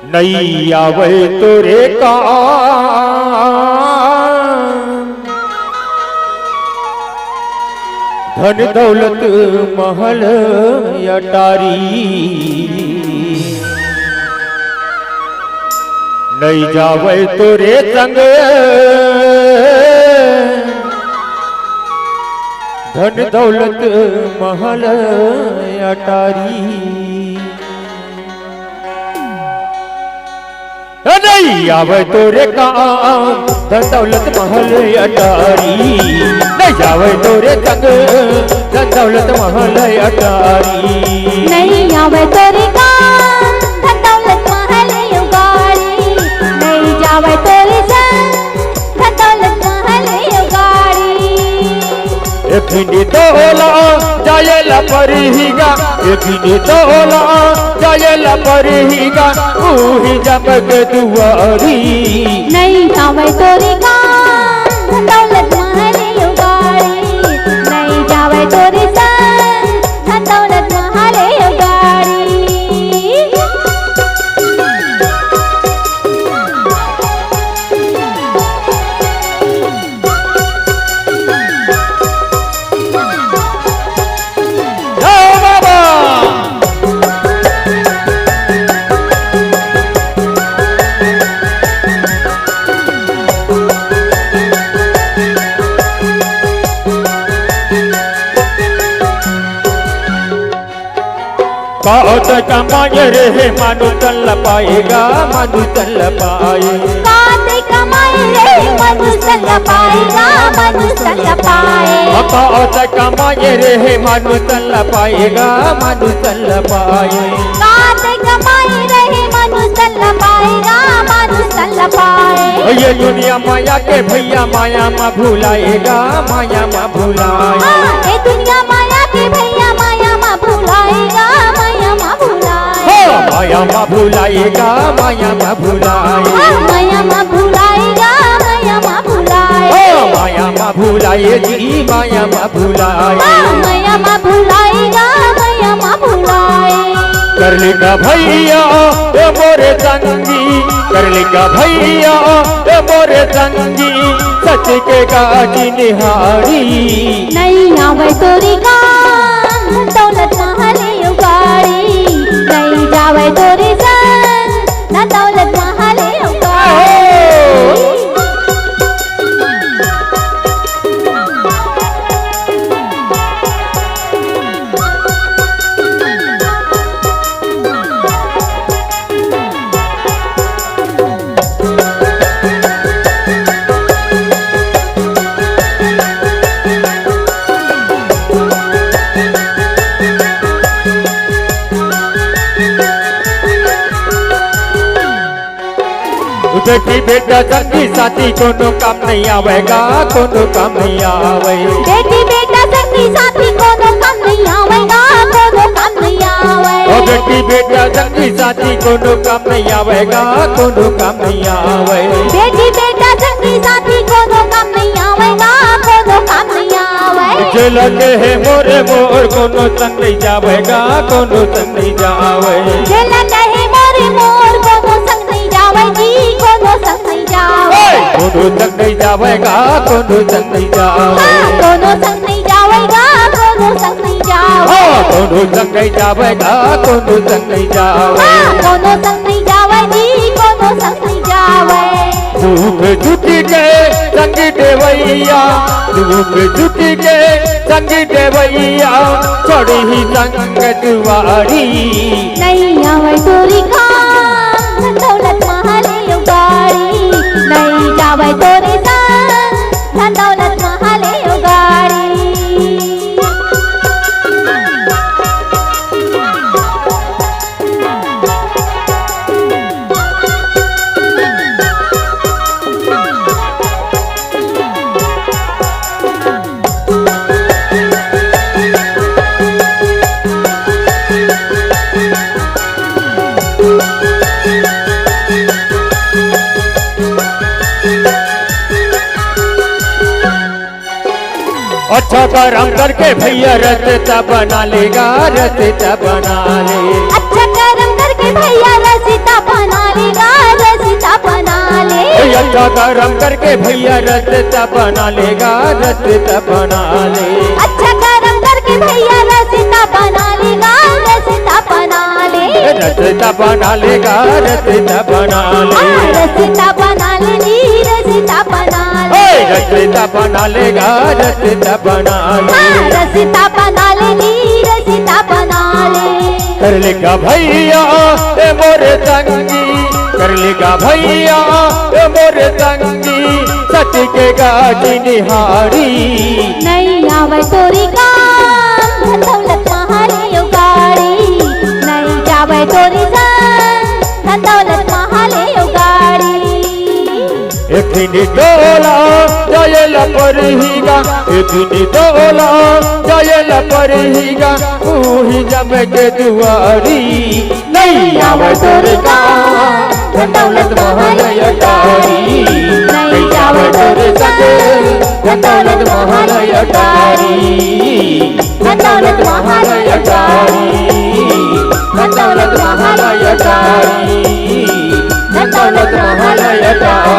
नहीं आवे तोरे काम धन दौलत महल अटारी नहीं जावे तोरे संग धन दौलत महल अटारी नहीं आवे तोरे काम धन दौलत महल अटारी नहीं आवे तोरे संग धन दौलत महल अटारी नहीं आवे तोरे काम धन दौलत महल उगाड़ी नहीं जावे तोरे संग धन दौलत महल उगाड़ी एखिनी तोला जायला परिहिगा एखिनी तोला जायला परिहिगा उही जमग दुआरी नहीं आवे तोरे काम धन दौलत महल उगाड़ी नहीं जावे तोरे संग धन दौलत महल उगाड़ी बहुत कमाए रे मानु तल पाएगा मानु तल पाए काते कमाए रे मनु सल पाएगा मनु सल पाए बहुत कमाए रे मानु तल पाएगा मानु तल पाए काते कमाए रे मनु सल पाएगा मनु सल पाए ये दुनिया माया के भैया माया मा भुलाएगा माया मा भुलाए ये दुनिया माया के भैया माया मा भुलाएगा माया मा भुलाए माया मा भुलाएगा माया मा भुलाए माया मा भुलाएगा माया मा भुलाए माया मा भुलाए जी माया मा भुलाए माया मा भुलाएगा माया मा भुलाए कर लेगा भैया ए मोरे संगी कर लेगा भैया ए मोरे संगी सच के गाजी निहारी नहीं आवे तोरी काम दौलत महल उगाड़ी नहीं जावे तोरी संग न दौलत महल उगाड़ी बेटी बेटा संगी साथी कोनो काम नहीं आवेगा कोनो काम नहीं आवे बेटी बेटा संगी साथी कोनो काम नहीं आवेगा कोनो काम नहीं आवे ओ बेटी बेटा संगी साथी कोनो काम नहीं आवेगा कोनो काम नहीं आवे बेटी बेटा संगी साथी कोनो काम नहीं आवेगा कोनो काम नहीं आवे जेल के है मोरे मोर कोनो संग नहीं जावेगा कोनो संग नहीं जावे जेल कहे मोरे मोर कोनो संग नहीं जावे जी कोनो संग नहीं जावे कोनो संग नहीं जावेगा कोनो संग नहीं जावे कोनो संग नहीं जावेगा कोनो संग नहीं जावे कोनो संग नहीं जावेगा कोनो संग नहीं जावे कोनो संग नहीं जावे जी कोनो संग नहीं जावे दुख झुकी के संग देवैया दुख झुकी के संग देवैया छोड़ी ही संग दुआरी नहीं आवे तोरी काम दौलत महल उगाड़ी नहीं जावे तोरे संग धन दौलत महल उगाड़ी अच्छा कर्म करके भैया रस्ता बना लेगा रस्ता बना ले अच्छा कर्म करके भैया रस्ता बना लेगा गरम करके भैया रस्ता बना लेगा रस्ता बना ले। अच्छा गरम करके भैया रस्ता बना लेगा रस्ता बना ले। रस्ता बना लेगा रस्ता बना ले। रस्ता बना ले नी रस्ता बना ले। रस्ता बना लेगा रस्ता बना ले। रस्ता बना ले नी रस्ता बना ले। कर लेगा भैया ए मोरे तंगी, कर लेगा भैया ए मोरे तंगी, सती के गाजी निहारी। नहीं आवे तोरी काम धन दौलत महाले गाड़ी। नहीं जावे तोरी संग धन दौलत महाले गाड़ी। एक दिन डोला जायला परहीगा, एक दिन डोला जायला परहीगा, ही जम के दुआरी। नहीं आवे तोरे काम धन दौलत महल अटारी। नहीं आवे तोरे संग धन दौलत महल अटारी। धन दौलत महाले अटारी, धन दौलत महल अटारी, धन दौलत महल अटारी।